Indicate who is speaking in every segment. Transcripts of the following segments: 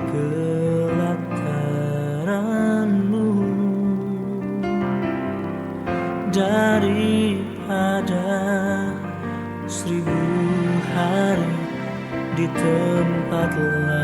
Speaker 1: pelataran-Mu daripada 1000 hari di tempat lain.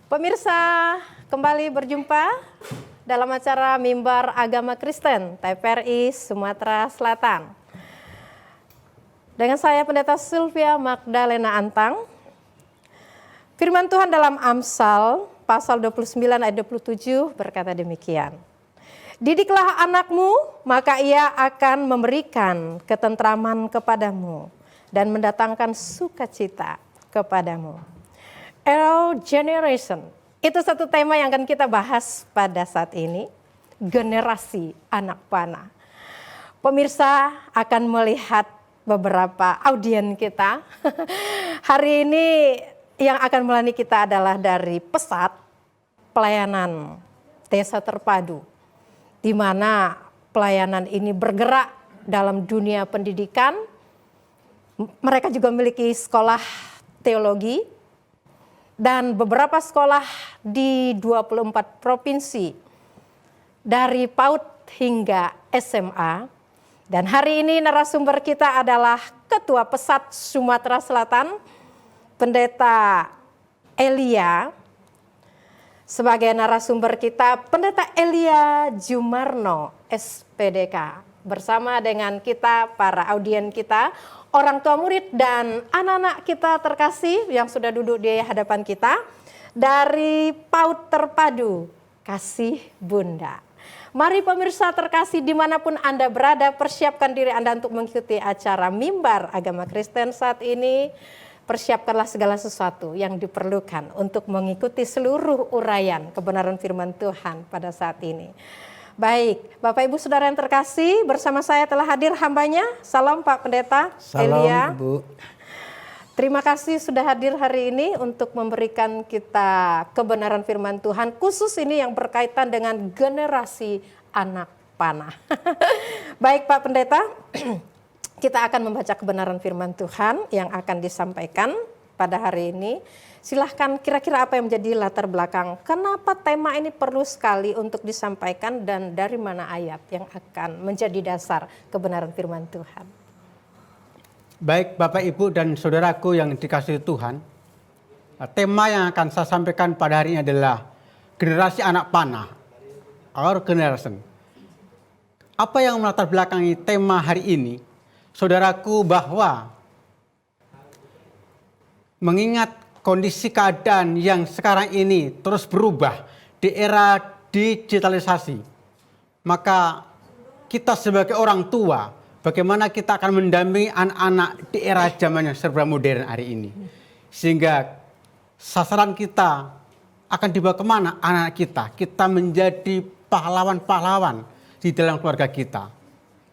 Speaker 2: Pemirsa, kembali berjumpa dalam acara Mimbar Agama Kristen TPRI Sumatera Selatan. Dengan saya Pendeta Sylvia Magdalena Antang Firman Tuhan dalam Amsal pasal 29 ayat 27 berkata demikian. Didiklah anakmu, maka ia akan memberikan ketentraman kepadamu dan mendatangkan sukacita kepadamu. Our generation, itu satu tema yang akan kita bahas pada saat ini. Generasi anak panah. Pemirsa akan melihat beberapa audien kita. Hari ini yang akan melayani kita adalah dari Pesat Pelayanan Desa Terpadu, di mana pelayanan ini bergerak dalam dunia pendidikan. Mereka juga memiliki sekolah teologi dan beberapa sekolah di 24 provinsi dari PAUD hingga SMA. Dan hari ini narasumber kita adalah Ketua Pesat Sumatera Selatan, Pendeta Elia. Sebagai narasumber kita, Pendeta Elia Jumarno, SPDK. Bersama dengan kita, para audien kita, orang tua murid dan anak-anak kita terkasih yang sudah duduk di hadapan kita. Dari PAUD Terpadu, Kasih Bunda. Mari pemirsa terkasih dimanapun Anda berada, persiapkan diri Anda untuk mengikuti acara Mimbar Agama Kristen saat ini. Persiapkanlah segala sesuatu yang diperlukan untuk mengikuti seluruh uraian kebenaran firman Tuhan pada saat ini. Baik, Bapak Ibu Saudara yang terkasih, bersama saya telah hadir hambanya. Salam Pak Pendeta Elia.
Speaker 3: Salam Bu.
Speaker 2: Terima kasih sudah hadir hari ini untuk memberikan kita kebenaran firman Tuhan, khusus ini yang berkaitan dengan generasi anak panah. Baik Pak Pendeta, kita akan membaca kebenaran firman Tuhan yang akan disampaikan pada hari ini. Silahkan, kira-kira apa yang menjadi latar belakang, kenapa tema ini perlu sekali untuk disampaikan dan dari mana ayat yang akan menjadi dasar kebenaran firman Tuhan.
Speaker 3: Baik Bapak Ibu dan Saudaraku yang dikasihi Tuhan, tema yang akan saya sampaikan pada hari ini adalah generasi anak panah, our generation. Apa yang melatar belakangi tema hari ini? Saudaraku, bahwa mengingat kondisi keadaan yang sekarang ini terus berubah di era digitalisasi, maka kita sebagai orang tua, bagaimana kita akan mendampingi anak-anak di era zaman yang serba modern hari ini. Sehingga sasaran kita akan dibawa kemana anak kita. Kita menjadi pahlawan-pahlawan di dalam keluarga kita.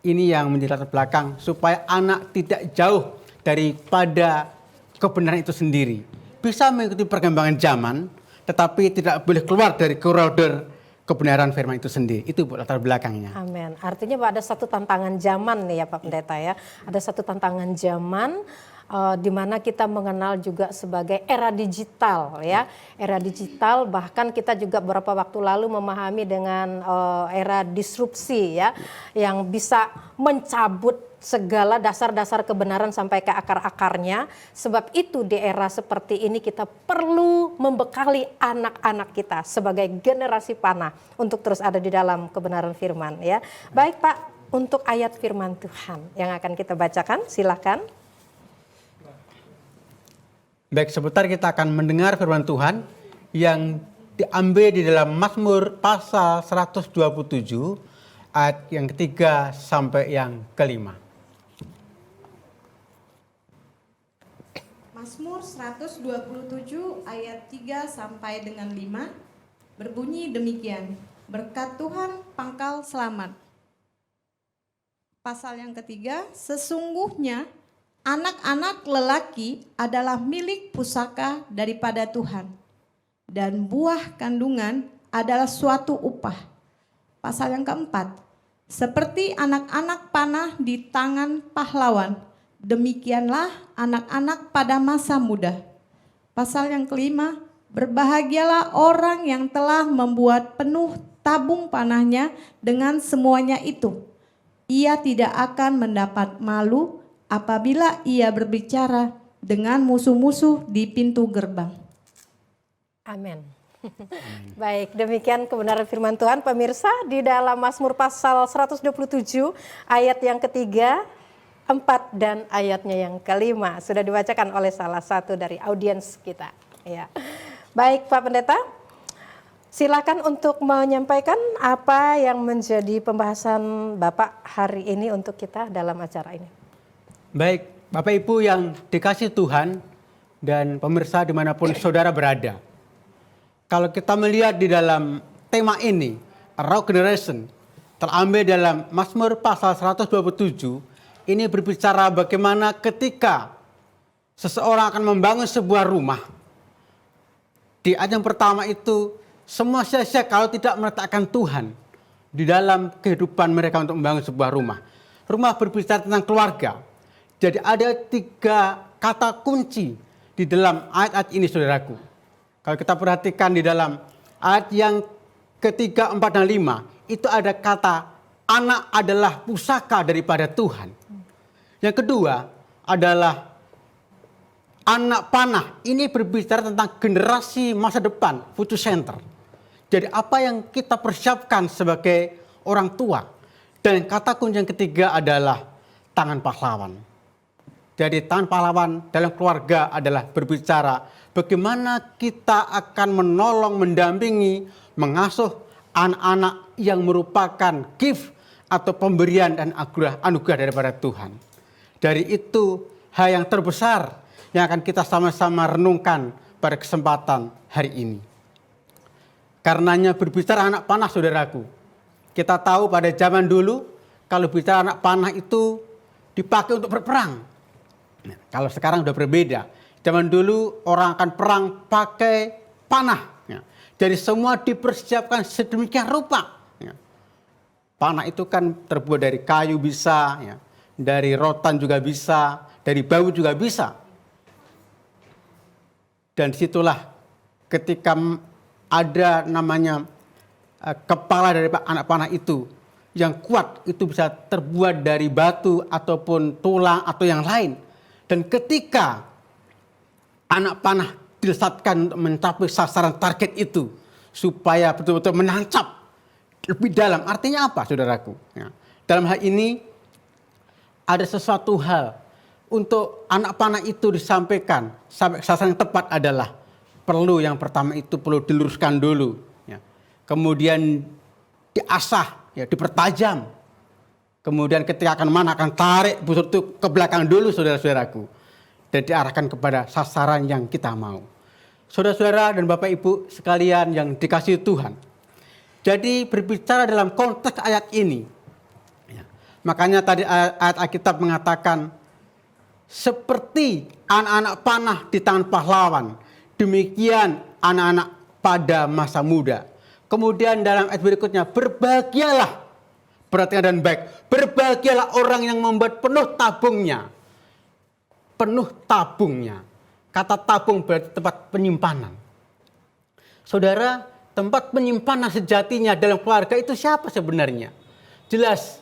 Speaker 3: Ini yang menjadi latar belakang supaya anak tidak jauh daripada kebenaran itu sendiri. Bisa mengikuti perkembangan zaman, tetapi tidak boleh keluar dari koridor kebenaran firman itu sendiri. Itu latar belakangnya.
Speaker 2: Amin. Artinya Pak, ada satu tantangan zaman nih ya Pak Pendeta ya. Ada satu tantangan zaman di mana kita mengenal juga sebagai era digital ya. Era digital, bahkan kita juga beberapa waktu lalu memahami dengan era disrupsi ya, yang bisa mencabut segala dasar-dasar kebenaran sampai ke akar-akarnya. Sebab itu di era seperti ini kita perlu membekali anak-anak kita sebagai generasi panah untuk terus ada di dalam kebenaran firman ya. Baik Pak, untuk ayat firman Tuhan yang akan kita bacakan, silakan.
Speaker 3: Baik, sebentar kita akan mendengar firman Tuhan yang diambil di dalam Mazmur pasal 127 ayat yang ketiga sampai yang kelima.
Speaker 4: Mazmur 127 ayat 3 sampai dengan 5 berbunyi demikian. Berkat Tuhan pangkal selamat. Pasal yang ketiga, sesungguhnya anak-anak lelaki adalah milik pusaka daripada Tuhan, dan buah kandungan adalah suatu upah. Pasal yang keempat, seperti anak-anak panah di tangan pahlawan, demikianlah anak-anak pada masa muda. Pasal yang kelima, berbahagialah orang yang telah membuat penuh tabung panahnya dengan semuanya itu. Ia tidak akan mendapat malu apabila ia berbicara dengan musuh-musuh di pintu gerbang.
Speaker 2: Amin. Baik, demikian kebenaran firman Tuhan pemirsa di dalam Mazmur pasal 127 ayat yang ketiga, 4 dan ayatnya yang kelima sudah dibacakan oleh salah satu dari audiens kita. Ya. Baik Pak Pendeta, silakan untuk menyampaikan apa yang menjadi pembahasan Bapak hari ini untuk kita dalam acara ini.
Speaker 3: Baik, Bapak Ibu yang dikasih Tuhan dan pemirsa dimanapun saudara berada. Kalau kita melihat di dalam tema ini, Raw Generation, terambil dalam Mazmur pasal 127, ini berbicara bagaimana ketika seseorang akan membangun sebuah rumah. Di ayat yang pertama itu, semua sia-sia kalau tidak meletakkan Tuhan di dalam kehidupan mereka untuk membangun sebuah rumah. Rumah berbicara tentang keluarga. Jadi ada 3 kata kunci di dalam ayat-ayat ini saudaraku. Kalau kita perhatikan di dalam ayat yang ketiga, 4, dan 5, itu ada kata anak adalah pusaka daripada Tuhan. Yang kedua adalah anak panah. Ini berbicara tentang generasi masa depan, future center. Jadi apa yang kita persiapkan sebagai orang tua. Dan kata kunci yang ketiga adalah tangan pahlawan. Jadi tangan pahlawan dalam keluarga adalah berbicara bagaimana kita akan menolong, mendampingi, mengasuh anak-anak yang merupakan gift atau pemberian dan anugerah daripada Tuhan. Dari itu hal yang terbesar yang akan kita sama-sama renungkan pada kesempatan hari ini. Karenanya berbicara anak panah saudaraku. Kita tahu pada zaman dulu kalau bicara anak panah itu dipakai untuk berperang. Nah, kalau sekarang sudah berbeda. Zaman dulu orang akan perang pakai panah. Ya. Jadi semua dipersiapkan sedemikian rupa. Ya. Panah itu kan terbuat dari kayu bisa, ya. Dari rotan juga bisa, dari bambu juga bisa. Dan disitulah ketika ada namanya kepala dari anak panah itu yang kuat, itu bisa terbuat dari batu ataupun tulang atau yang lain. Dan ketika anak panah dilesatkan untuk mencapai sasaran target itu supaya betul-betul menancap lebih dalam. Artinya apa saudaraku? Ya. Dalam hal ini ada sesuatu hal untuk anak panah itu disampaikan sampai sasaran yang tepat adalah perlu yang pertama itu perlu diluruskan dulu. Ya. Kemudian diasah, ya, dipertajam. Kemudian ketika akan tarik busur itu ke belakang dulu saudara-saudaraku. Dan diarahkan kepada sasaran yang kita mau. Saudara-saudara dan Bapak Ibu sekalian yang dikasihi Tuhan. Jadi berbicara dalam konteks ayat ini. Ya, makanya tadi ayat Alkitab mengatakan. Seperti anak-anak panah di tangan pahlawan. Demikian anak-anak pada masa muda. Kemudian dalam ayat berikutnya. Berbahagialah. Perhatikan dan baik. Berbahagialah orang yang membuat penuh tabungnya. Penuh tabungnya. Kata tabung berarti tempat penyimpanan. Saudara, tempat penyimpanan sejatinya dalam keluarga itu siapa sebenarnya? Jelas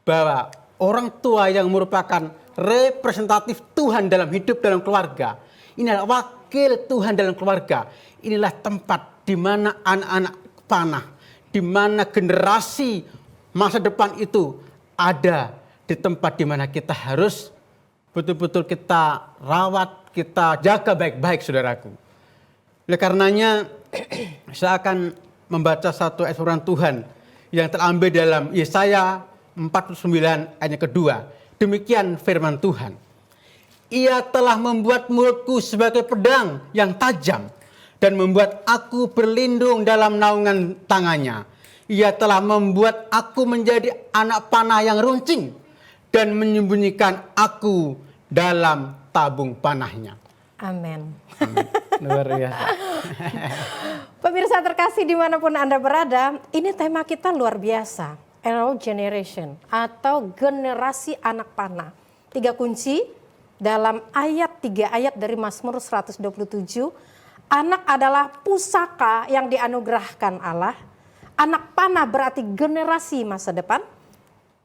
Speaker 3: bahwa orang tua yang merupakan representatif Tuhan dalam hidup dalam keluarga. Ini adalah wakil Tuhan dalam keluarga. Inilah tempat di mana anak-anak panah, di mana generasi masa depan itu ada di tempat di mana kita harus betul-betul kita rawat, kita jaga baik-baik saudaraku. Oleh karenanya saya akan membaca satu ayat firman Tuhan yang terambil dalam Yesaya 49 ayat yang kedua. Demikian firman Tuhan. Ia telah membuat mulutku sebagai pedang yang tajam dan membuat aku berlindung dalam naungan tangannya. Ia telah membuat aku menjadi anak panah yang runcing dan menyembunyikan aku dalam tabung panahnya.
Speaker 2: Amin.
Speaker 3: Luar biasa.
Speaker 2: Pemirsa terkasih dimanapun Anda berada, ini tema kita luar biasa. Arrow Generation atau generasi anak panah. 3 kunci dalam 3 ayat dari Mazmur 127. Anak adalah pusaka yang dianugerahkan Allah. Anak panah berarti generasi masa depan.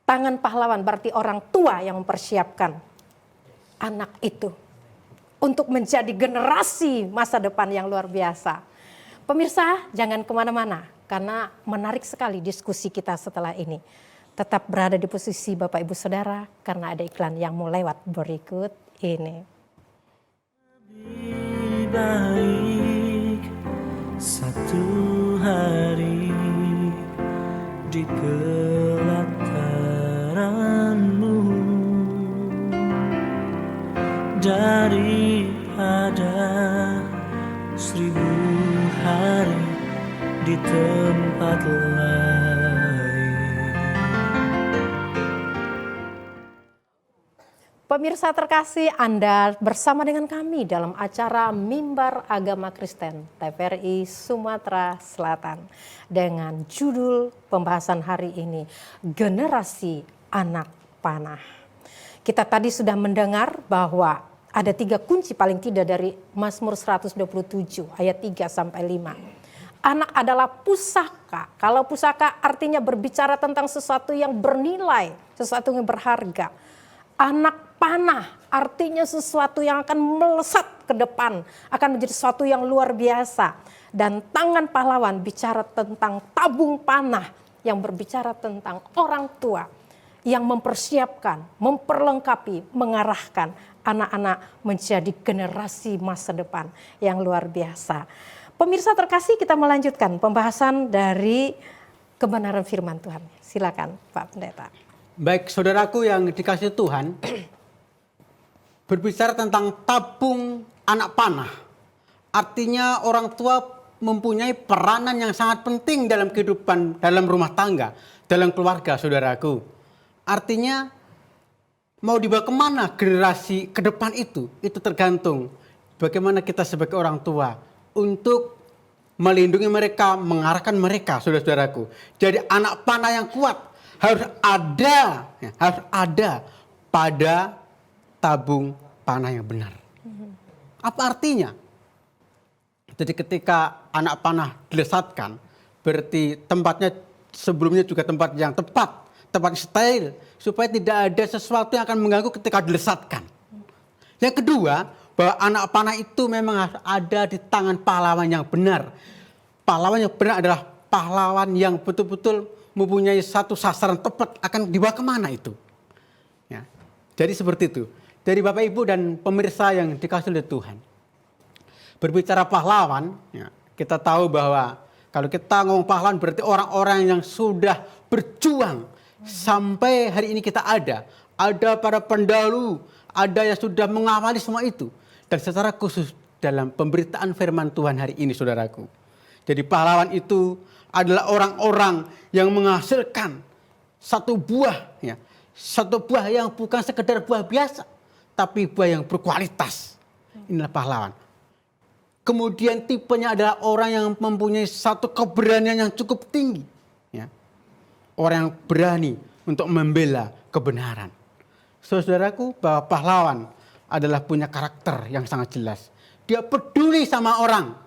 Speaker 2: Tangan pahlawan berarti orang tua yang mempersiapkan anak itu untuk menjadi generasi masa depan yang luar biasa. Pemirsa, jangan kemana-mana karena menarik sekali diskusi kita setelah ini. Tetap berada di posisi Bapak Ibu Saudara karena ada iklan yang mau lewat berikut ini.
Speaker 1: baik satu hari di pelataranmu daripada 1000 hari di tempat lain.
Speaker 2: Pemirsa terkasih, Anda bersama dengan kami dalam acara Mimbar Agama Kristen TVRI Sumatera Selatan dengan judul pembahasan hari ini, Generasi Anak Panah. Kita tadi sudah mendengar bahwa ada 3 kunci paling tidak dari Mazmur 127 ayat 3 sampai 5. Anak adalah pusaka. Kalau pusaka artinya berbicara tentang sesuatu yang bernilai, sesuatu yang berharga. Anak panah artinya sesuatu yang akan melesat ke depan, akan menjadi sesuatu yang luar biasa. Dan tangan pahlawan bicara tentang tabung panah yang berbicara tentang orang tua yang mempersiapkan, memperlengkapi, mengarahkan anak-anak menjadi generasi masa depan yang luar biasa. Pemirsa terkasih, kita melanjutkan pembahasan dari kebenaran firman Tuhan. Silakan Pak Pendeta.
Speaker 3: Baik, saudaraku yang dikasihi Tuhan, berbicara tentang tabung anak panah, artinya orang tua mempunyai peranan yang sangat penting dalam kehidupan, dalam rumah tangga, dalam keluarga, saudaraku. Artinya mau dibawa kemana generasi ke depan itu tergantung bagaimana kita sebagai orang tua untuk melindungi mereka, mengarahkan mereka, saudara-saudaraku. Jadi anak panah yang kuat harus ada pada tabung panah yang benar. Apa artinya? Jadi ketika anak panah dilesatkan, berarti tempatnya sebelumnya juga tempat yang tepat steril, supaya tidak ada sesuatu yang akan mengganggu ketika dilesatkan. Yang kedua, bahwa anak panah itu memang harus ada di tangan pahlawan yang benar. Pahlawan yang benar adalah pahlawan yang betul-betul mempunyai satu sasaran tepat, akan dibawa kemana itu. Ya. Jadi seperti itu. Dari Bapak Ibu dan pemirsa yang dikasihi oleh Tuhan. Berbicara pahlawan, ya, kita tahu bahwa kalau kita ngomong pahlawan berarti orang-orang yang sudah berjuang sampai hari ini kita ada para pendahulu, ada yang sudah mengawali semua itu. Dan secara khusus dalam pemberitaan firman Tuhan hari ini, saudaraku. Jadi pahlawan itu adalah orang-orang yang menghasilkan satu buah yang bukan sekedar buah biasa, tapi buah yang berkualitas. Inilah pahlawan. Kemudian tipenya adalah orang yang mempunyai satu keberanian yang cukup tinggi. Ya. Orang yang berani untuk membela kebenaran. Saudaraku, bahwa pahlawan adalah punya karakter yang sangat jelas. Dia peduli sama orang.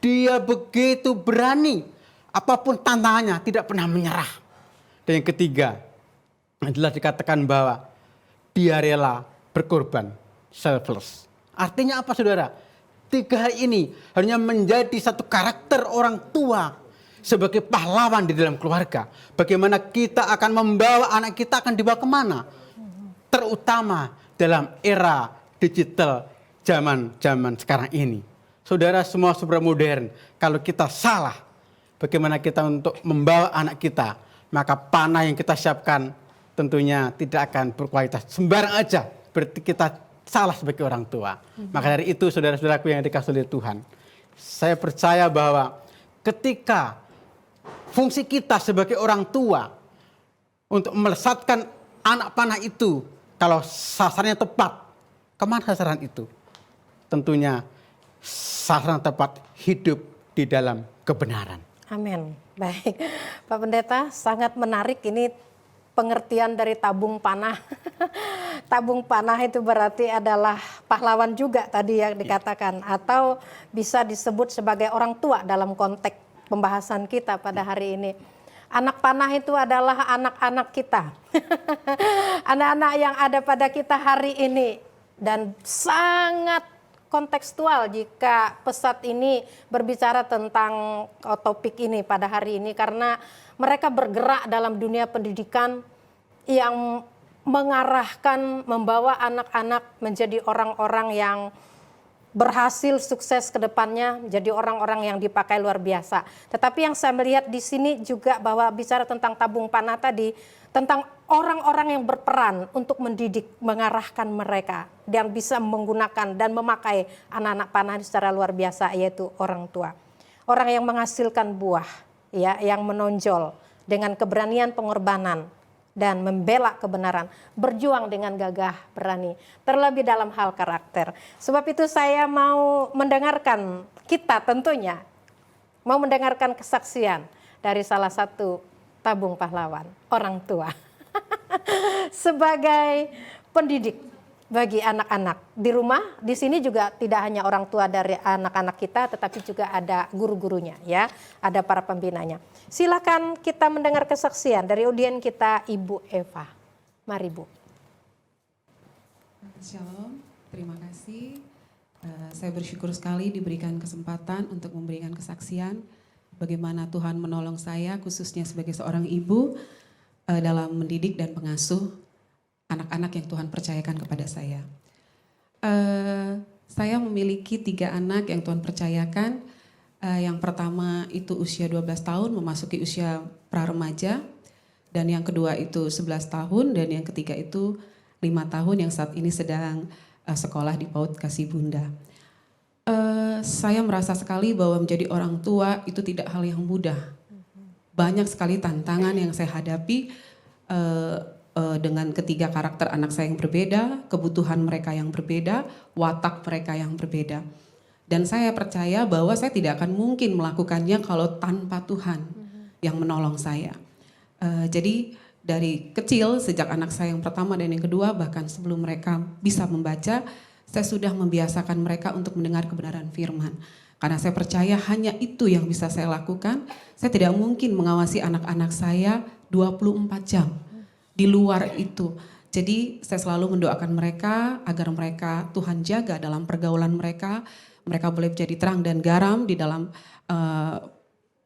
Speaker 3: Dia begitu berani. Apapun tantangannya, tidak pernah menyerah. Dan yang ketiga adalah dikatakan bahwa dia rela berkorban, selfless. Artinya apa, saudara? 3 hal ini hanya menjadi satu karakter orang tua sebagai pahlawan di dalam keluarga. Bagaimana kita akan membawa anak kita akan dibawa kemana? Terutama dalam era digital zaman sekarang ini. Saudara, semua super modern. Kalau kita salah, bagaimana kita untuk membawa anak kita, maka panah yang kita siapkan tentunya tidak akan berkualitas. Sembarang aja, berarti kita salah sebagai orang tua. Maka dari itu, saudara-saudaraku yang dikasihi oleh Tuhan, saya percaya bahwa ketika fungsi kita sebagai orang tua untuk melesatkan anak panah itu, kalau sasarannya tepat, kemana sasaran itu? Tentunya sasaran tepat hidup di dalam kebenaran.
Speaker 2: Amin. Baik, Pak Pendeta, sangat menarik ini pengertian dari tabung panah. Tabung panah itu berarti adalah pahlawan juga tadi yang dikatakan, atau bisa disebut sebagai orang tua dalam konteks pembahasan kita pada hari ini. Anak panah itu adalah anak-anak kita. Anak-anak yang ada pada kita hari ini. Dan sangat kontekstual jika pesat ini berbicara tentang topik ini pada hari ini. Karena mereka bergerak dalam dunia pendidikan yang mengarahkan, membawa anak-anak menjadi orang-orang yang berhasil, sukses ke depannya, menjadi orang-orang yang dipakai luar biasa. Tetapi yang saya melihat di sini juga bahwa bicara tentang tabung panah tadi, tentang orang-orang yang berperan untuk mendidik, mengarahkan mereka, dan bisa menggunakan dan memakai anak-anak panah secara luar biasa, yaitu orang tua. Orang yang menghasilkan buah, ya, yang menonjol dengan keberanian pengorbanan, dan membela kebenaran, berjuang dengan gagah berani, terlebih dalam hal karakter. Sebab itu saya mau mendengarkan, kita tentunya mau mendengarkan kesaksian dari salah satu tabung pahlawan, orang tua. Sebagai pendidik bagi anak-anak di rumah, di sini juga tidak hanya orang tua dari anak-anak kita, tetapi juga ada guru-gurunya, ya, ada para pembinanya. Silakan kita mendengar kesaksian dari audien kita, Ibu Eva. Mari, Bu.
Speaker 5: Shalom, terima kasih. Saya bersyukur sekali diberikan kesempatan untuk memberikan kesaksian bagaimana Tuhan menolong saya, khususnya sebagai seorang ibu, dalam mendidik dan mengasuh anak-anak yang Tuhan percayakan kepada saya. Saya memiliki 3 anak yang Tuhan percayakan. Yang pertama itu usia 12 tahun memasuki usia pra-remaja, dan yang kedua itu 11 tahun, dan yang ketiga itu 5 tahun yang saat ini sedang sekolah di PAUD Kasih Bunda. Saya merasa sekali bahwa menjadi orang tua itu tidak hal yang mudah. Banyak sekali tantangan yang saya hadapi dengan ketiga karakter anak saya yang berbeda, kebutuhan mereka yang berbeda, watak mereka yang berbeda. Dan saya percaya bahwa saya tidak akan mungkin melakukannya kalau tanpa Tuhan yang menolong saya. Jadi dari kecil, sejak anak saya yang pertama dan yang kedua, bahkan sebelum mereka bisa membaca, saya sudah membiasakan mereka untuk mendengar kebenaran firman. Karena saya percaya hanya itu yang bisa saya lakukan. Saya tidak mungkin mengawasi anak-anak saya 24 jam. Di luar itu. Jadi saya selalu mendoakan mereka agar mereka Tuhan jaga dalam pergaulan mereka. Mereka boleh menjadi terang dan garam di dalam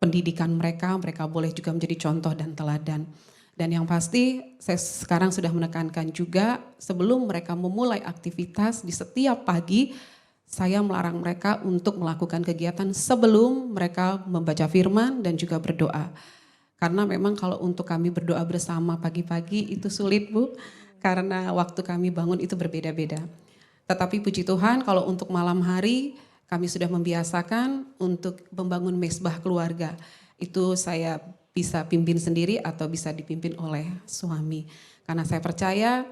Speaker 5: pendidikan mereka. Mereka boleh juga menjadi contoh dan teladan. Dan yang pasti saya sekarang sudah menekankan juga sebelum mereka memulai aktivitas di setiap pagi, saya melarang mereka untuk melakukan kegiatan sebelum mereka membaca firman dan juga berdoa. Karena memang kalau untuk kami berdoa bersama pagi-pagi itu sulit, Bu, karena waktu kami bangun itu berbeda-beda. Tetapi puji Tuhan kalau untuk malam hari kami sudah membiasakan untuk membangun mesbah keluarga. Itu saya bisa pimpin sendiri atau bisa dipimpin oleh suami. Karena saya percaya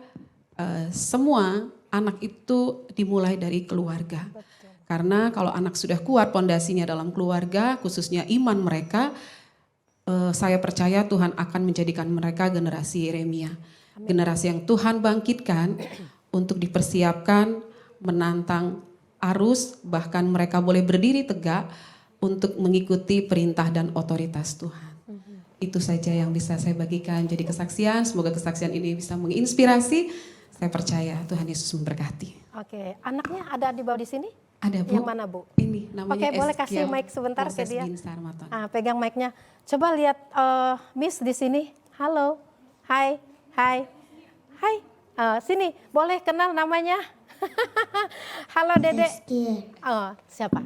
Speaker 5: semua anak itu dimulai dari keluarga. Betul. Karena kalau anak sudah kuat pondasinya dalam keluarga, khususnya iman mereka, saya percaya Tuhan akan menjadikan mereka generasi Yeremia. Amin. Generasi yang Tuhan bangkitkan untuk dipersiapkan menantang arus, bahkan mereka boleh berdiri tegak untuk mengikuti perintah dan otoritas Tuhan. Itu saja yang bisa saya bagikan jadi kesaksian. Semoga kesaksian ini bisa menginspirasi. Saya percaya Tuhan Yesus memberkati.
Speaker 2: Oke, anaknya ada di bawah di sini?
Speaker 5: Ada, Bu.
Speaker 2: Yang mana, Bu?
Speaker 5: Ini namanya
Speaker 2: Oke, boleh kasih mic sebentar ke dia. Pegang mic-nya. Coba lihat Miss di sini. Halo. Hai. Hai. Hai. Sini, boleh kenal namanya? Halo, Dede. Siapa?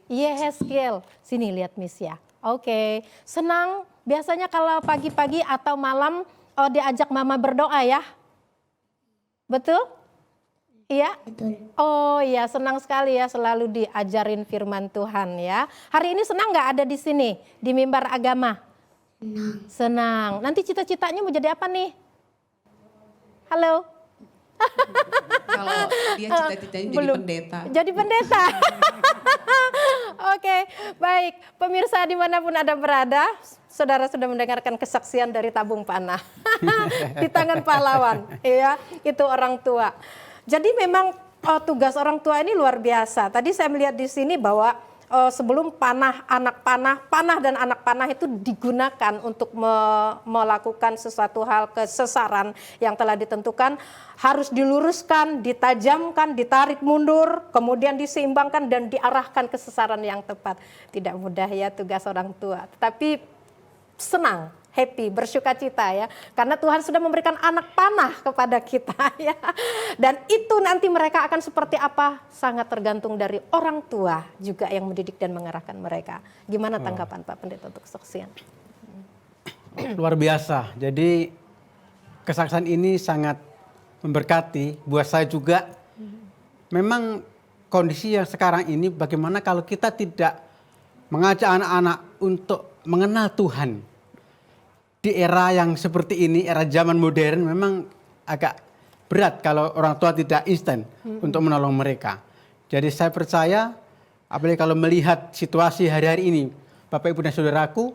Speaker 2: Yeskiel. Sini lihat Miss ya. Oke. Senang biasanya kalau pagi-pagi atau malam diajak Mama berdoa ya? Betul? Iya? Betul. Oh iya, senang sekali ya selalu diajarin firman Tuhan ya. Hari ini senang nggak ada di sini di mimbar agama? Senang. Senang. Nanti cita-citanya mau jadi apa nih? Halo?
Speaker 5: Kalau dia cita-citanya jadi pendeta.
Speaker 2: Jadi pendeta. Oke, baik. Pemirsa dimanapun Anda berada, saudara sudah mendengarkan kesaksian dari tabung panah. Di tangan pahlawan, ya, itu orang tua. Jadi memang tugas orang tua ini luar biasa. Tadi saya melihat di sini bahwa sebelum panah dan anak panah itu digunakan untuk melakukan sesuatu hal kesesaran yang telah ditentukan, harus diluruskan, ditajamkan, ditarik mundur, kemudian diseimbangkan dan diarahkan ke sasaran yang tepat. Tidak mudah ya tugas orang tua, tetapi senang happy, bersukacita ya. Karena Tuhan sudah memberikan anak panah kepada kita ya. Dan itu nanti mereka akan seperti apa sangat tergantung dari orang tua juga yang mendidik dan mengarahkan mereka. Gimana tanggapan Pak Pendeta untuk kesaksian?
Speaker 3: Luar biasa. Jadi kesaksian ini sangat memberkati buat saya juga. Memang kondisi yang sekarang ini bagaimana kalau kita tidak mengajak anak-anak untuk mengenal Tuhan. Di era yang seperti ini, era zaman modern memang agak berat kalau orang tua tidak instan untuk menolong mereka. Jadi saya percaya, apalagi kalau melihat situasi hari-hari ini, Bapak Ibu dan Saudaraku,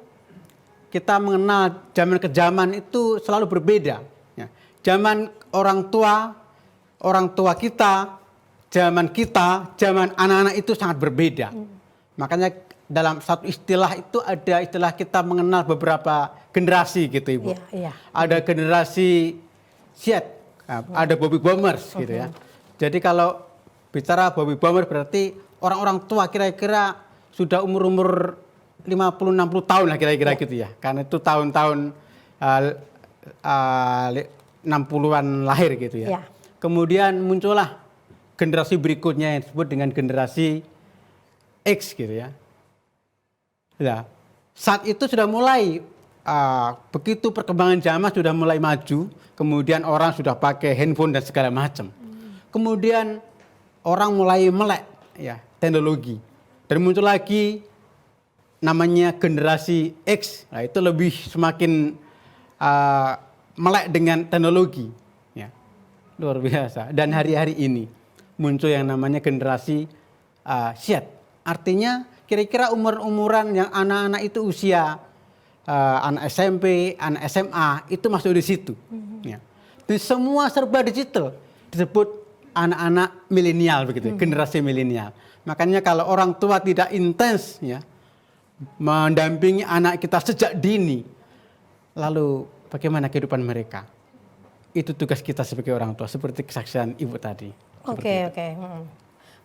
Speaker 3: kita mengenal zaman ke zaman itu selalu berbeda. Ya. Zaman orang tua kita, zaman kita, zaman anak-anak itu sangat berbeda. Makanya dalam satu istilah itu ada istilah kita mengenal beberapa generasi gitu Ibu.
Speaker 2: Iya.
Speaker 3: Ada generasi Z, ada Baby Boomers gitu ya. Jadi kalau bicara Baby Boomers berarti orang-orang tua kira-kira sudah umur-umur 50-60 tahun lah kira-kira gitu ya. Karena itu tahun-tahun 60-an lahir gitu ya. Kemudian muncullah generasi berikutnya yang disebut dengan generasi X gitu ya. Nah, saat itu sudah mulai begitu perkembangan zaman sudah mulai maju, kemudian orang sudah pakai handphone dan segala macam. Kemudian orang mulai melek ya teknologi. Dan muncul lagi namanya generasi X. Nah, itu lebih semakin melek dengan teknologi ya. Luar biasa. Dan hari-hari ini muncul yang namanya generasi Z. Artinya kira-kira umur-umuran yang anak-anak itu usia anak SMP, anak SMA itu masuk di situ. Ya. Dan semua serba digital disebut anak-anak milenial begitu, generasi milenial. Makanya kalau orang tua tidak intens ya mendampingi anak kita sejak dini, lalu bagaimana kehidupan mereka? Itu tugas kita sebagai orang tua, seperti kesaksian Ibu tadi.
Speaker 2: Oke.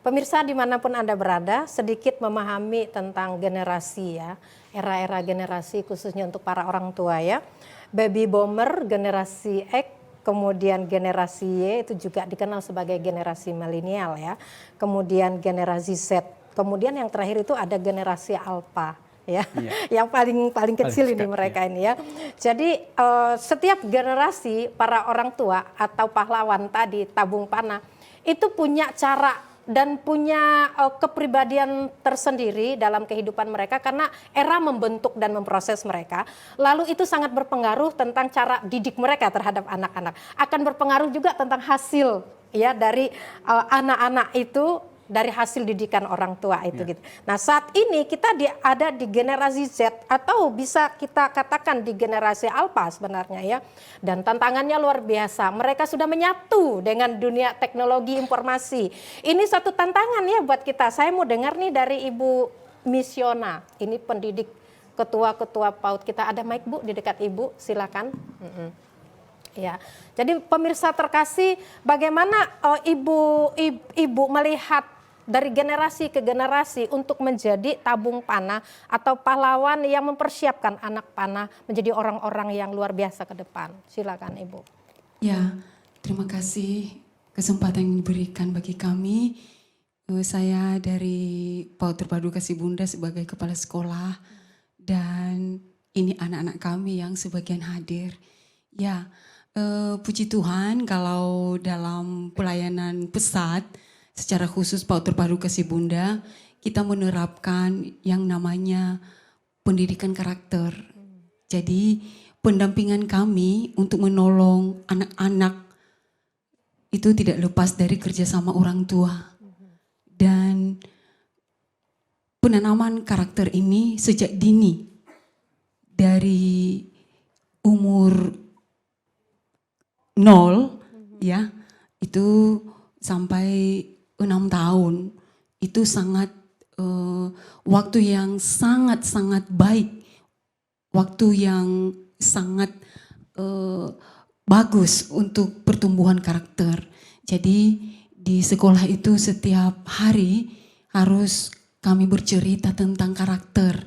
Speaker 2: Pemirsa dimanapun Anda berada, sedikit memahami tentang generasi ya, era-era generasi khususnya untuk para orang tua ya. Baby Boomer, generasi X, kemudian generasi Y itu juga dikenal sebagai generasi milenial ya. Kemudian generasi Z, kemudian yang terakhir itu ada generasi Alpha ya, yang paling kecil ini mereka ini ya. Jadi setiap generasi para orang tua atau pahlawan tadi tabung panah itu punya cara dan punya kepribadian tersendiri dalam kehidupan mereka karena era membentuk dan memproses mereka. Lalu itu sangat berpengaruh tentang cara didik mereka terhadap anak-anak. Akan berpengaruh juga tentang hasil ya dari anak-anak itu dari hasil didikan orang tua itu gitu. Nah, saat ini kita ada di generasi Z atau bisa kita katakan di generasi Alpha sebenarnya ya. Dan tantangannya luar biasa. Mereka sudah menyatu dengan dunia teknologi informasi. Ini satu tantangan ya buat kita. Saya mau dengar nih dari Ibu Missiona. Ini pendidik ketua-ketua PAUD kita. Ada mic Bu di dekat Ibu, silakan. Ya, jadi pemirsa terkasih, bagaimana ibu melihat dari generasi ke generasi untuk menjadi tabung panah atau pahlawan yang mempersiapkan anak panah menjadi orang-orang yang luar biasa ke depan. Silakan Ibu.
Speaker 5: Ya, terima kasih kesempatan yang diberikan bagi kami. Saya dari PAUD Terpadu Kasih Bunda sebagai kepala sekolah dan ini anak-anak kami yang sebagian hadir. Ya. Puji Tuhan kalau dalam pelayanan pesat secara khusus PAUD Terpadu Kasih Bunda kita menerapkan yang namanya pendidikan karakter. Jadi pendampingan kami untuk menolong anak-anak itu tidak lepas dari kerjasama orang tua. Dan penanaman karakter ini sejak dini dari umur 0 ya itu sampai 6 tahun itu sangat waktu yang sangat baik, waktu yang sangat bagus untuk pertumbuhan karakter. Jadi di sekolah itu setiap hari harus kami bercerita tentang karakter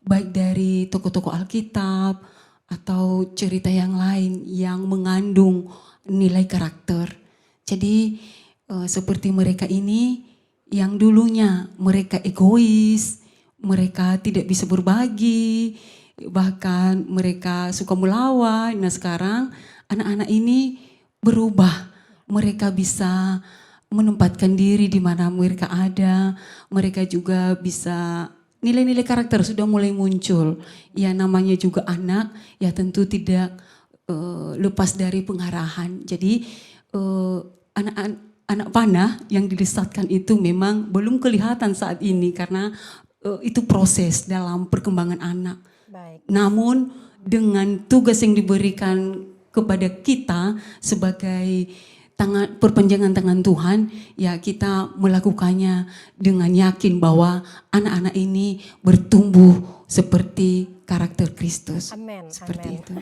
Speaker 5: baik dari tokoh-tokoh Alkitab atau cerita yang lain yang mengandung nilai karakter. Jadi seperti mereka ini yang dulunya mereka egois, mereka tidak bisa berbagi, bahkan mereka suka melawan. Nah sekarang anak-anak ini berubah, mereka bisa menempatkan diri di mana mereka ada, mereka juga bisa nilai-nilai karakter sudah mulai muncul. Ya namanya juga anak, ya tentu tidak lepas dari pengarahan. Jadi anak panah yang dilesatkan itu memang belum kelihatan saat ini karena itu proses dalam perkembangan anak.
Speaker 2: Baik.
Speaker 5: Namun dengan tugas yang diberikan kepada kita sebagai perpanjangan tangan Tuhan, ya kita melakukannya dengan yakin bahwa anak-anak ini bertumbuh seperti karakter Kristus.
Speaker 2: Amin.
Speaker 5: Seperti
Speaker 2: Amin.
Speaker 5: itu.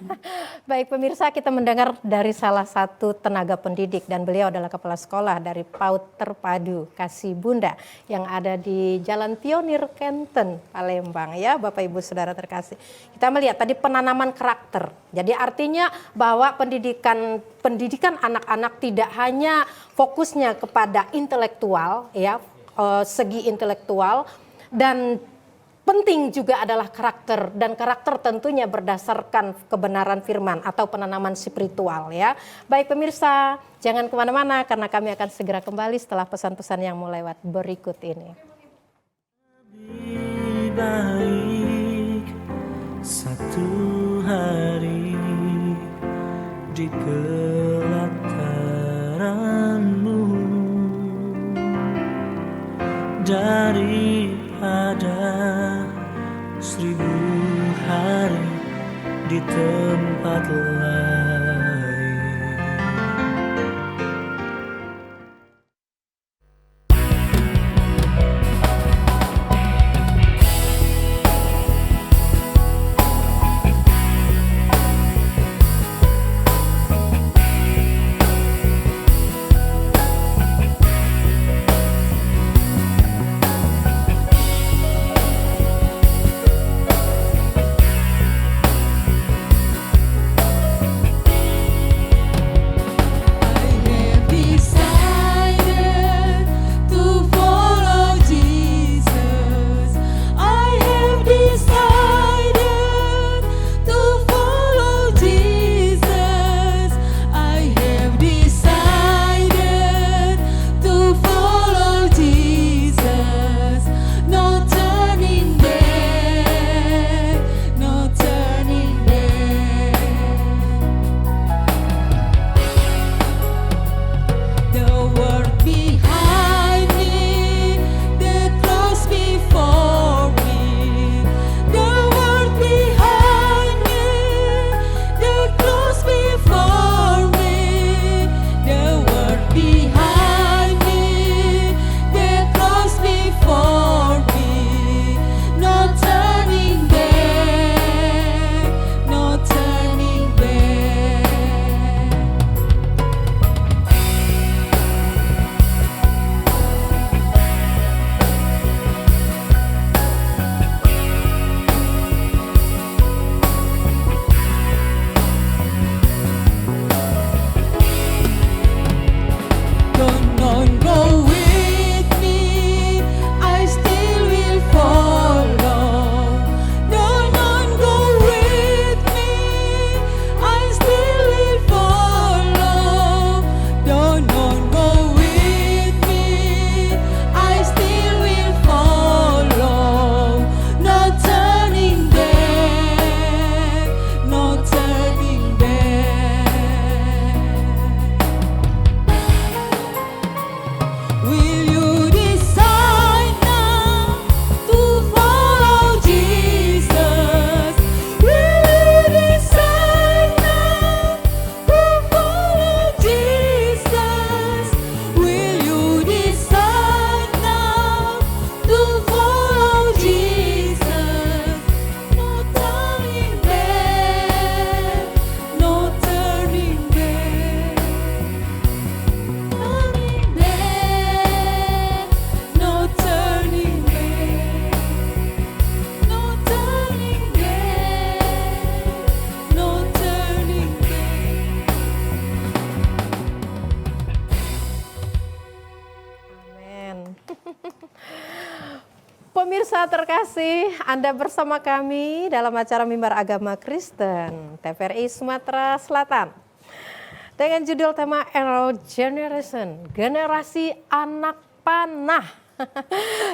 Speaker 2: Baik pemirsa, kita mendengar dari salah satu tenaga pendidik dan beliau adalah kepala sekolah dari PAUD Terpadu Kasih Bunda yang ada di Jalan Pionir Kenten, Palembang ya Bapak Ibu Saudara terkasih. Kita melihat tadi penanaman karakter. Jadi artinya bahwa pendidikan anak-anak tidak hanya fokusnya kepada intelektual ya, segi intelektual, dan penting juga adalah karakter, dan karakter tentunya berdasarkan kebenaran firman atau penanaman spiritual ya. Baik pemirsa, jangan kemana-mana karena kami akan segera kembali setelah pesan-pesan yang mau lewat berikut ini.
Speaker 1: Lebih baik satu hari di pelataranmu daripada 1000 hari di tempat lain.
Speaker 2: Pemirsa terkasih, Anda bersama kami dalam acara Mimbar Agama Kristen TVRI Sumatera Selatan dengan judul tema Arrow Generation, generasi anak panah.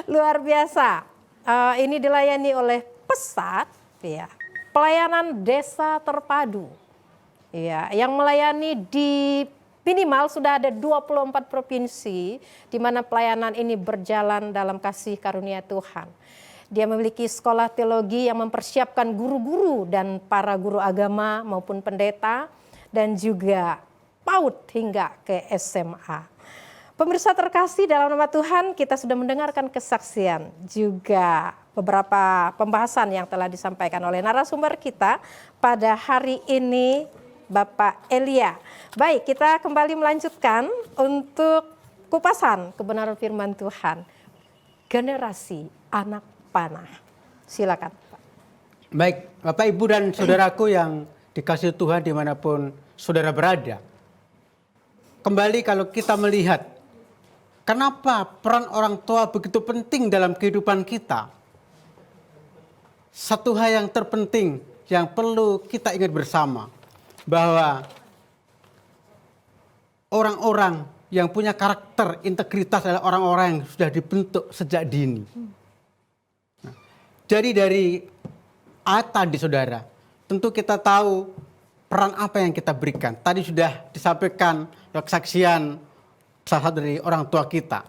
Speaker 2: Luar biasa. Ini dilayani oleh PESAT, ya, pelayanan desa terpadu, ya, yang melayani di minimal sudah ada 24 provinsi di mana pelayanan ini berjalan dalam kasih karunia Tuhan. Dia memiliki sekolah teologi yang mempersiapkan guru-guru dan para guru agama maupun pendeta dan juga PAUD hingga ke SMA. Pemirsa terkasih, dalam nama Tuhan kita sudah mendengarkan kesaksian juga beberapa pembahasan yang telah disampaikan oleh narasumber kita pada hari ini, Bapak Elia. Baik, kita kembali melanjutkan untuk kupasan kebenaran firman Tuhan. Generasi anak panah. Silakan, Pak.
Speaker 3: Baik, Bapak, Ibu, dan saudaraku yang dikasihi Tuhan dimanapun saudara berada. Kembali kalau kita melihat kenapa peran orang tua begitu penting dalam kehidupan kita. Satu hal yang terpenting yang perlu kita ingat bersama, bahwa orang-orang yang punya karakter integritas adalah orang-orang yang sudah dibentuk sejak dini. Nah, jadi dari ayat tadi, saudara, tentu kita tahu peran apa yang kita berikan. Tadi sudah disampaikan kesaksian salah satu dari orang tua kita.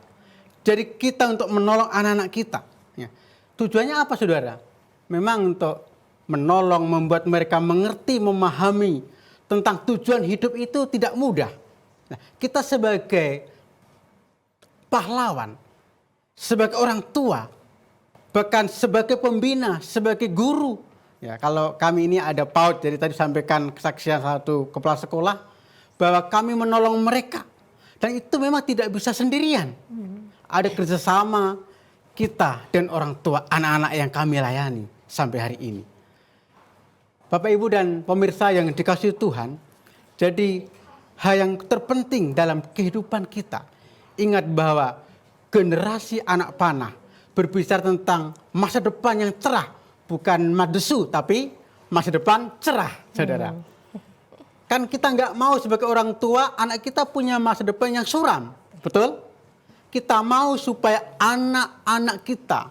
Speaker 3: Jadi kita untuk menolong anak-anak kita. Ya. Tujuannya apa, saudara? Memang untuk menolong, membuat mereka mengerti, memahami tentang tujuan hidup itu tidak mudah. Nah, kita sebagai pahlawan, sebagai orang tua, bahkan sebagai pembina, sebagai guru. Ya, kalau kami ini ada PAUD, jadi tadi sampaikan kesaksian satu kepala sekolah, bahwa kami menolong mereka. Dan itu memang tidak bisa sendirian. Ada kerjasama kita dan orang tua, anak-anak yang kami layani sampai hari ini. Bapak, Ibu, dan pemirsa yang dikasihi Tuhan, jadi hal yang terpenting dalam kehidupan kita, ingat bahwa generasi anak panah berbicara tentang masa depan yang cerah, bukan madesu, tapi masa depan cerah, saudara. Kan kita nggak mau sebagai orang tua, anak kita punya masa depan yang suram, betul? Kita mau supaya anak-anak kita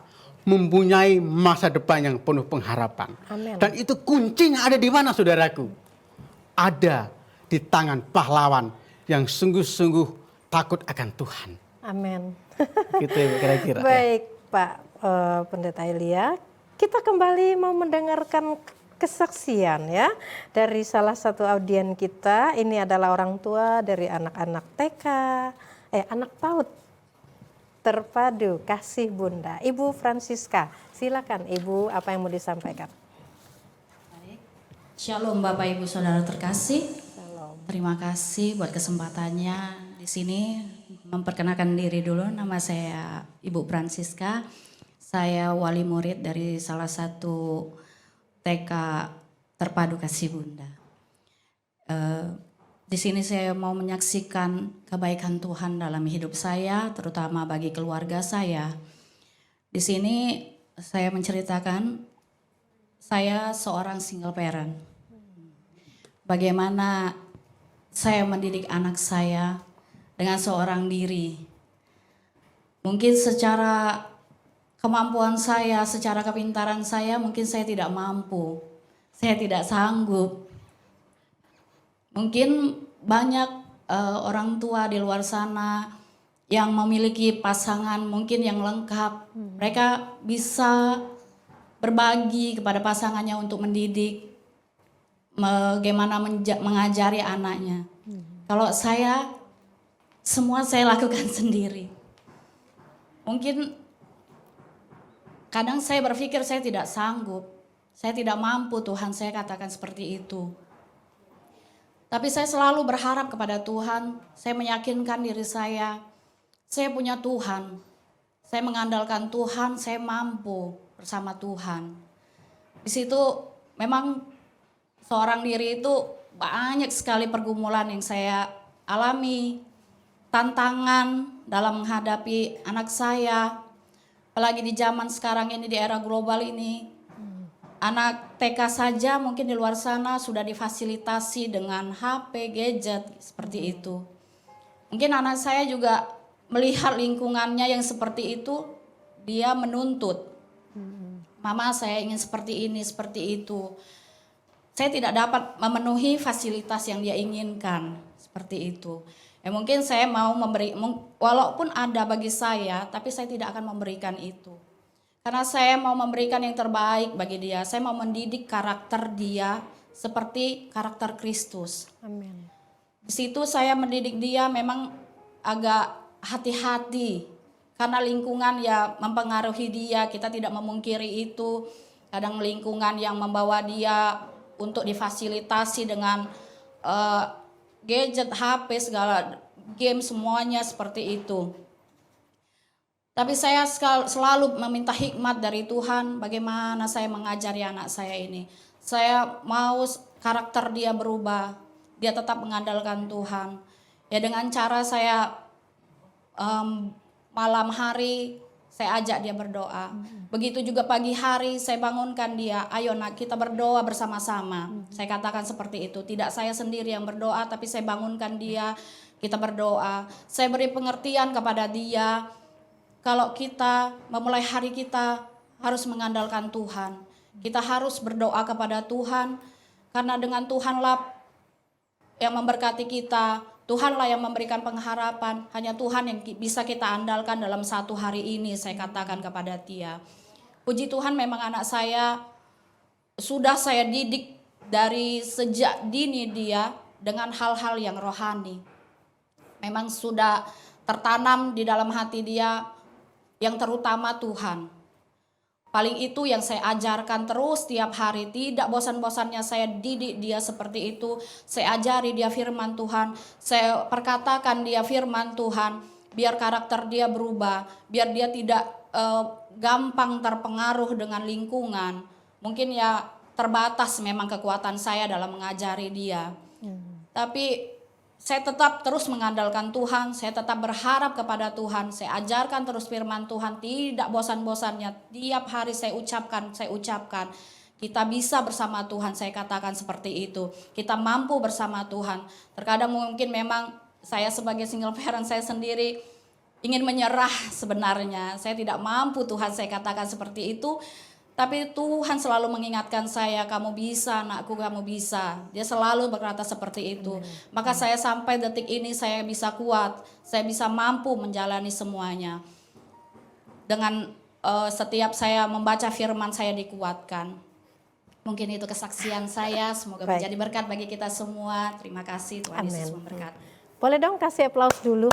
Speaker 3: mempunyai masa depan yang penuh pengharapan.
Speaker 2: Amen.
Speaker 3: Dan itu kuncinya ada di mana, saudaraku? Ada di tangan pahlawan yang sungguh-sungguh takut akan Tuhan.
Speaker 2: Amin.
Speaker 3: Gitu ya, kira-kira.
Speaker 2: Baik, Pak Pendeta Elia, kita kembali mau mendengarkan kesaksian ya dari salah satu audien kita. Ini adalah orang tua dari anak-anak TK, anak PAUD terpadu kasih Bunda, Ibu Francisca. Silakan Ibu, apa yang mau disampaikan?
Speaker 6: Baik. Shalom Bapak Ibu Saudara terkasih.
Speaker 2: Shalom.
Speaker 6: Terima kasih buat kesempatannya di sini. Memperkenalkan diri dulu, nama saya Ibu Francisca. Saya wali murid dari salah satu TK terpadu kasih Bunda. Di sini saya mau menyaksikan kebaikan Tuhan dalam hidup saya, terutama bagi keluarga saya. Di sini saya menceritakan saya seorang single parent. Bagaimana saya mendidik anak saya dengan seorang diri. Mungkin secara kemampuan saya, secara kepintaran saya, mungkin saya tidak mampu. Saya tidak sanggup. Mungkin banyak orang tua di luar sana yang memiliki pasangan mungkin yang lengkap. Mereka bisa berbagi kepada pasangannya untuk mendidik, bagaimana mengajari anaknya. Kalau saya, semua saya lakukan sendiri. Mungkin kadang saya berpikir saya tidak sanggup, saya tidak mampu, Tuhan, saya katakan seperti itu. Tapi saya selalu berharap kepada Tuhan, saya meyakinkan diri saya punya Tuhan. Saya mengandalkan Tuhan, saya mampu bersama Tuhan. Di situ memang seorang diri itu banyak sekali pergumulan yang saya alami, tantangan dalam menghadapi anak saya. Apalagi di zaman sekarang ini, di era global ini. Anak TK saja mungkin di luar sana sudah difasilitasi dengan HP, gadget, seperti itu. Mungkin anak saya juga melihat lingkungannya yang seperti itu, dia menuntut. Mama, saya ingin seperti ini, seperti itu. Saya tidak dapat memenuhi fasilitas yang dia inginkan, seperti itu. Ya mungkin saya mau memberi, walaupun ada bagi saya, tapi saya tidak akan memberikan itu. Karena saya mau memberikan yang terbaik bagi dia. Saya mau mendidik karakter dia seperti karakter Kristus.
Speaker 2: Amin.
Speaker 6: Di situ saya mendidik dia memang agak hati-hati. Karena lingkungan ya mempengaruhi dia, kita tidak memungkiri itu. Kadang lingkungan yang membawa dia untuk difasilitasi dengan gadget, HP, segala game semuanya seperti itu. Tapi saya selalu meminta hikmat dari Tuhan bagaimana saya mengajari anak saya ini. Saya mau karakter dia berubah, dia tetap mengandalkan Tuhan. Ya dengan cara saya malam hari saya ajak dia berdoa. Begitu juga pagi hari saya bangunkan dia, ayo nak kita berdoa bersama-sama. Saya katakan seperti itu, tidak saya sendiri yang berdoa tapi saya bangunkan dia, kita berdoa. Saya beri pengertian kepada dia. Kalau kita memulai hari kita harus mengandalkan Tuhan. Kita harus berdoa kepada Tuhan. Karena dengan Tuhanlah yang memberkati kita. Tuhanlah yang memberikan pengharapan. Hanya Tuhan yang bisa kita andalkan dalam satu hari ini, saya katakan kepada dia. Puji Tuhan memang anak saya sudah saya didik dari sejak dini dia dengan hal-hal yang rohani. Memang sudah tertanam di dalam hati dia yang terutama Tuhan. Paling itu yang saya ajarkan terus tiap hari. Tidak bosan-bosannya saya didik dia seperti itu. Saya ajari dia firman Tuhan. Saya perkatakan dia firman Tuhan. Biar karakter dia berubah. Biar dia tidak gampang terpengaruh dengan lingkungan. Mungkin ya terbatas memang kekuatan saya dalam mengajari dia. Tapi saya tetap terus mengandalkan Tuhan, saya tetap berharap kepada Tuhan, saya ajarkan terus firman Tuhan, tidak bosan-bosannya, tiap hari saya ucapkan, kita bisa bersama Tuhan, saya katakan seperti itu, kita mampu bersama Tuhan. Terkadang mungkin memang saya sebagai single parent saya sendiri ingin menyerah sebenarnya, saya tidak mampu Tuhan, saya katakan seperti itu. Tapi Tuhan selalu mengingatkan saya, kamu bisa anakku, kamu bisa. Dia selalu berkata seperti itu. Maka saya sampai detik ini saya bisa kuat, saya bisa mampu menjalani semuanya. Dengan setiap saya membaca firman saya dikuatkan. Mungkin itu kesaksian saya, semoga menjadi berkat bagi kita semua. Terima kasih, Tuhan Yesus memberkati.
Speaker 2: Boleh dong kasih aplaus dulu.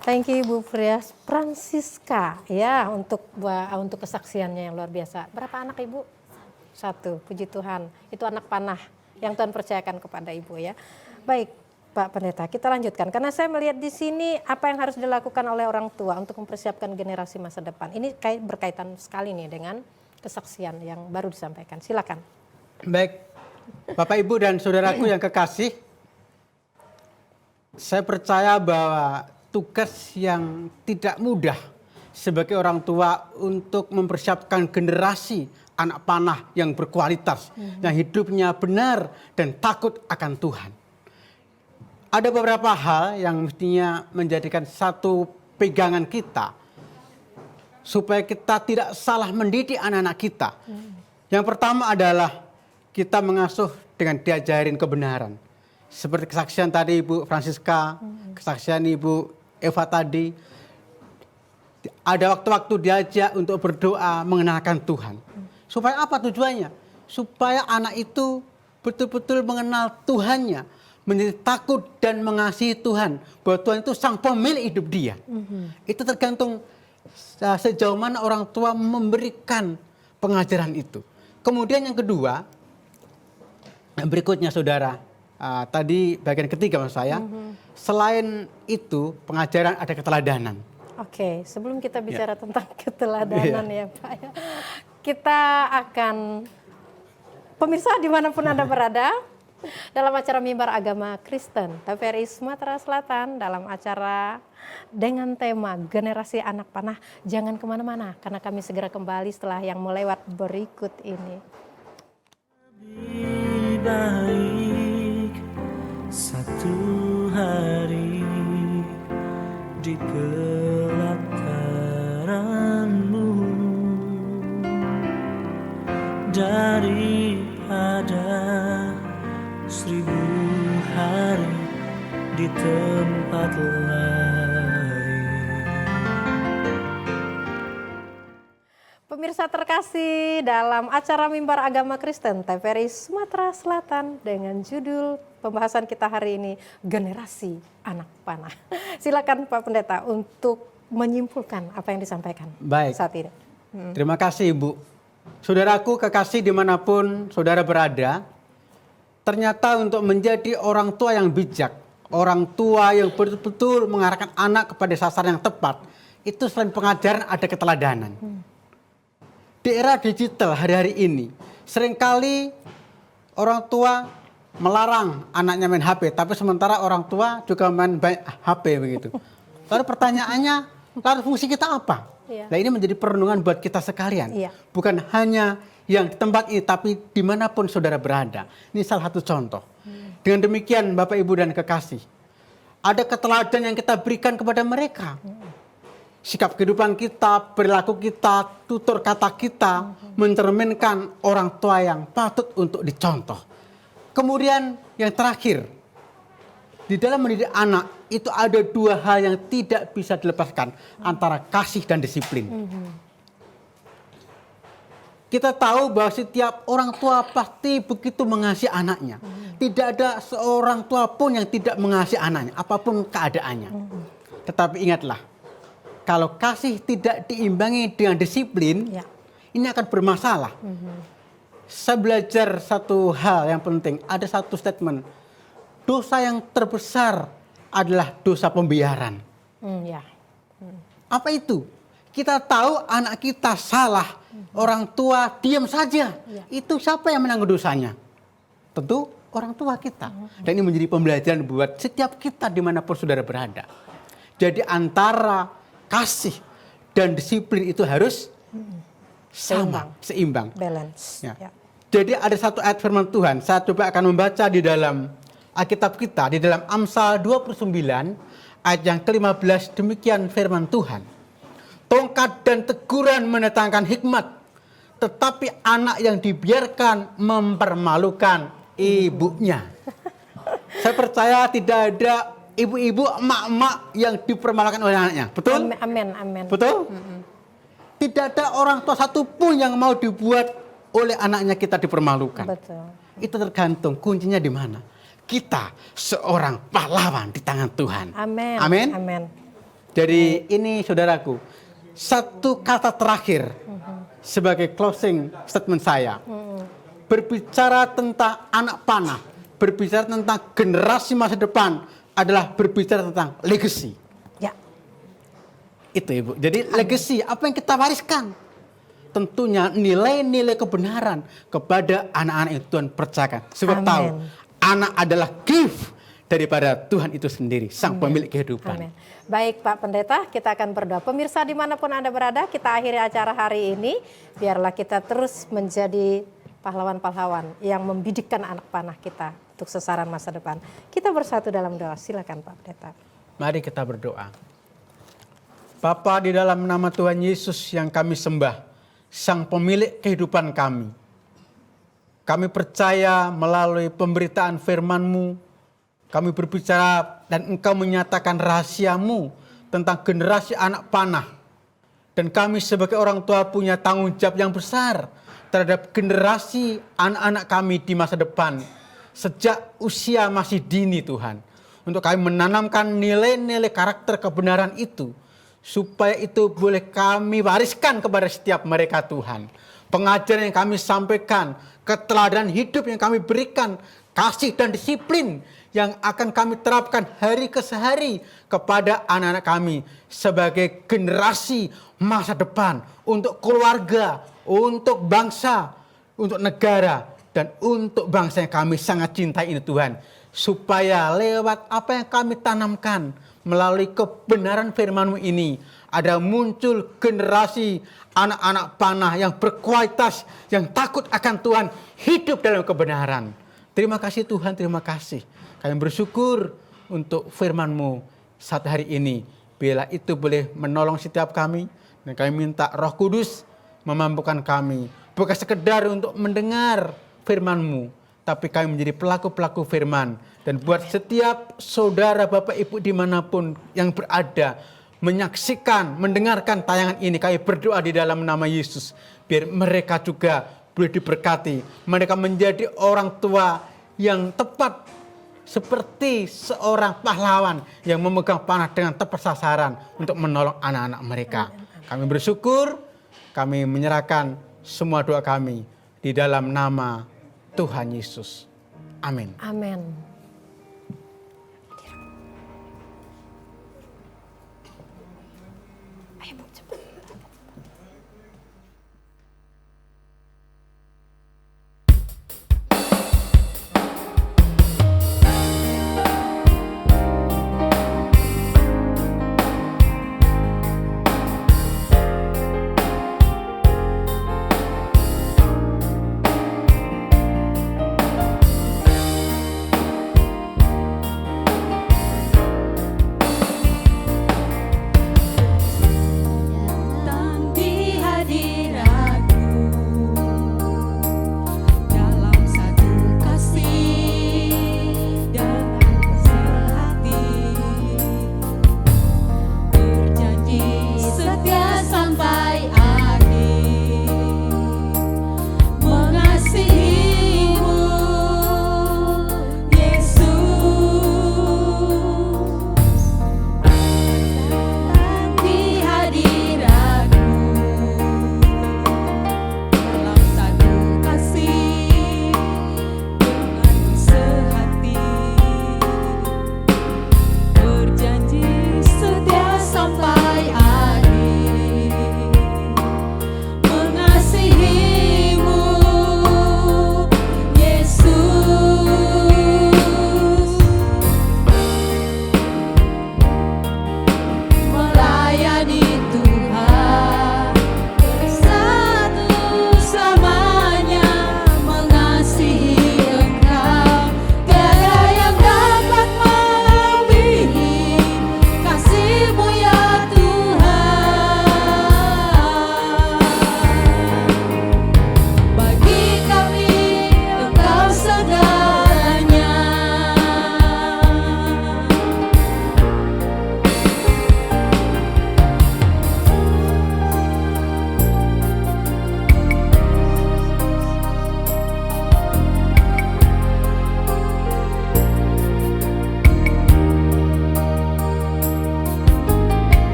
Speaker 2: Thank you Ibu Francisca ya untuk kesaksiannya yang luar biasa. Berapa anak Ibu? 1, puji Tuhan. Itu anak panah yang Tuhan percayakan kepada Ibu ya. Baik Pak Pendeta, kita lanjutkan. Karena saya melihat di sini apa yang harus dilakukan oleh orang tua untuk mempersiapkan generasi masa depan. Ini berkaitan sekali nih dengan kesaksian yang baru disampaikan. Silakan.
Speaker 3: Baik, Bapak Ibu dan saudaraku yang kekasih, saya percaya bahwa tugas yang tidak mudah sebagai orang tua untuk mempersiapkan generasi anak panah yang berkualitas, yang hidupnya benar dan takut akan Tuhan. Ada beberapa hal yang mestinya menjadikan satu pegangan kita supaya kita tidak salah mendidik anak-anak kita. Yang pertama adalah kita mengasuh dengan diajarin kebenaran. Seperti kesaksian tadi Ibu Francisca, kesaksian Ibu Eva tadi, ada waktu-waktu diajak untuk berdoa mengenalkan Tuhan. Supaya apa tujuannya? Supaya anak itu betul-betul mengenal Tuhannya, menjadi takut dan mengasihi Tuhan. Bahwa Tuhan itu sang pemilik hidup dia. Itu tergantung sejauh mana orang tua memberikan pengajaran itu. Kemudian yang kedua, berikutnya saudara, tadi bagian ketiga maksud saya, selain itu pengajaran ada keteladanan.
Speaker 2: Oke, sebelum kita bicara tentang keteladanan ya Pak, kita akan, pemirsa dimanapun Anda berada, dalam acara Mimbar Agama Kristen TVRI Sumatera Selatan dalam acara dengan tema Generasi Anak Panah. Jangan kemana-mana karena kami segera kembali setelah yang melewat berikut ini.
Speaker 1: Lebih baik satu hari di pelataranmu daripada 1000 hari di tempat lain.
Speaker 2: Pemirsa terkasih, dalam acara Mimbar Agama Kristen TVRI Sumatera Selatan dengan judul pembahasan kita hari ini Generasi Anak Panah. Silakan Pak Pendeta untuk menyimpulkan apa yang disampaikan
Speaker 3: Baik.
Speaker 2: saat ini.
Speaker 3: Terima kasih Ibu. Saudaraku kekasih dimanapun saudara berada, ternyata untuk menjadi orang tua yang bijak, orang tua yang betul-betul mengarahkan anak kepada sasaran yang tepat, itu selain pengajaran ada keteladanan. Di era digital hari-hari ini, seringkali orang tua melarang anaknya main HP, tapi sementara orang tua juga main HP begitu. Lalu pertanyaannya, lalu fungsi kita apa?
Speaker 2: Iya.
Speaker 3: Nah ini menjadi perenungan buat kita sekalian.
Speaker 2: Iya.
Speaker 3: Bukan hanya yang di tempat ini, tapi dimanapun saudara berada. Ini salah satu contoh. Dengan demikian Bapak Ibu dan kekasih, ada keteladanan yang kita berikan kepada mereka. Sikap kehidupan kita, perilaku kita, tutur kata kita mencerminkan orang tua yang patut untuk dicontoh. Kemudian yang terakhir, di dalam mendidik anak itu ada 2 hal yang tidak bisa dilepaskan antara kasih dan disiplin. Kita tahu bahwa setiap orang tua pasti begitu mengasihi anaknya. Tidak ada seorang tua pun yang tidak mengasihi anaknya, apapun keadaannya. Tetapi ingatlah, kalau kasih tidak diimbangi dengan disiplin,
Speaker 2: Ya.
Speaker 3: ini akan bermasalah. Saya belajar satu hal yang penting. Ada satu statement, dosa yang terbesar adalah dosa pembiaran.
Speaker 2: Ya.
Speaker 3: Apa itu? Kita tahu anak kita salah, orang tua diam saja. Itu siapa yang menanggung dosanya? Tentu orang tua kita. Dan ini menjadi pembelajaran buat setiap kita dimanapun saudara berada. Jadi antara kasih dan disiplin itu harus sama, seimbang.
Speaker 2: Balance.
Speaker 3: Ya.
Speaker 2: Ya.
Speaker 3: Jadi ada satu ayat firman Tuhan, saya coba akan membaca di dalam Alkitab kita, di dalam Amsal 29, ayat yang ke-15, demikian firman Tuhan. Tongkat dan teguran mendatangkan hikmat, tetapi anak yang dibiarkan mempermalukan ibunya. Saya percaya tidak ada ibu-ibu, emak-emak yang dipermalukan oleh anaknya. Betul?
Speaker 2: Amin, amin.
Speaker 3: Betul? Tidak ada orang tua satupun yang mau dibuat oleh anaknya kita dipermalukan.
Speaker 2: Betul.
Speaker 3: Itu tergantung kuncinya di mana. Kita seorang pahlawan di tangan Tuhan.
Speaker 2: Amin.
Speaker 3: Amin.
Speaker 2: Amin.
Speaker 3: Jadi ini saudaraku, satu kata terakhir sebagai closing statement saya. Berbicara tentang anak panah, berbicara tentang generasi masa depan adalah berbicara tentang legacy.
Speaker 2: Ya.
Speaker 3: Itu Ibu. Jadi legacy, apa yang kita wariskan? Tentunya nilai-nilai kebenaran kepada anak-anak yang Tuhan percayakan. Sebab
Speaker 2: Amin.
Speaker 3: tahu, anak adalah gift daripada Tuhan itu sendiri, sang pemilik kehidupan.
Speaker 2: Amin. Baik Pak Pendeta, kita akan berdoa. Pemirsa dimanapun Anda berada, kita akhiri acara hari ini. Biarlah kita terus menjadi pahlawan-pahlawan yang membidikkan anak panah kita untuk sasaran masa depan. Kita bersatu dalam doa. Silakan Pak Pendeta.
Speaker 3: Mari kita berdoa. Bapa, di dalam nama Tuhan Yesus yang kami sembah, sang pemilik kehidupan kami percaya melalui pemberitaan firman-Mu, kami berbicara dan Engkau menyatakan rahasia-Mu tentang generasi anak panah. Dan kami sebagai orang tua punya tanggung jawab yang besar terhadap generasi anak-anak kami di masa depan. Sejak usia masih dini Tuhan. Untuk kami menanamkan nilai-nilai karakter kebenaran itu. Supaya itu boleh kami wariskan kepada setiap mereka Tuhan. Pengajaran yang kami sampaikan, keteladanan hidup yang kami berikan, kasih dan disiplin yang akan kami terapkan hari ke hari kepada anak-anak kami sebagai generasi masa depan untuk keluarga, untuk bangsa, untuk negara dan untuk bangsa yang kami sangat cintai ini Tuhan. Supaya lewat apa yang kami tanamkan melalui kebenaran firman-Mu ini, ada muncul generasi anak-anak panah yang berkualitas, yang takut akan Tuhan, hidup dalam kebenaran. Terima kasih Tuhan, terima kasih. Kami bersyukur untuk firman-Mu saat hari ini. Bila itu boleh menolong setiap kami, dan kami minta Roh Kudus memampukan kami. Bukan sekedar untuk mendengar firman-Mu, tapi kami menjadi pelaku-pelaku firman. Dan buat setiap saudara, Bapak, Ibu dimanapun yang berada, menyaksikan, mendengarkan tayangan ini, kami berdoa di dalam nama Yesus. Biar mereka juga boleh diberkati. Mereka menjadi orang tua yang tepat, seperti seorang pahlawan yang memegang panah dengan tepat sasaran untuk menolong anak-anak mereka. Kami bersyukur, kami menyerahkan semua doa kami di dalam nama Tuhan Yesus. Amin.
Speaker 2: Amin. Ayo, Bu, cepat.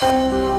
Speaker 7: Thank you.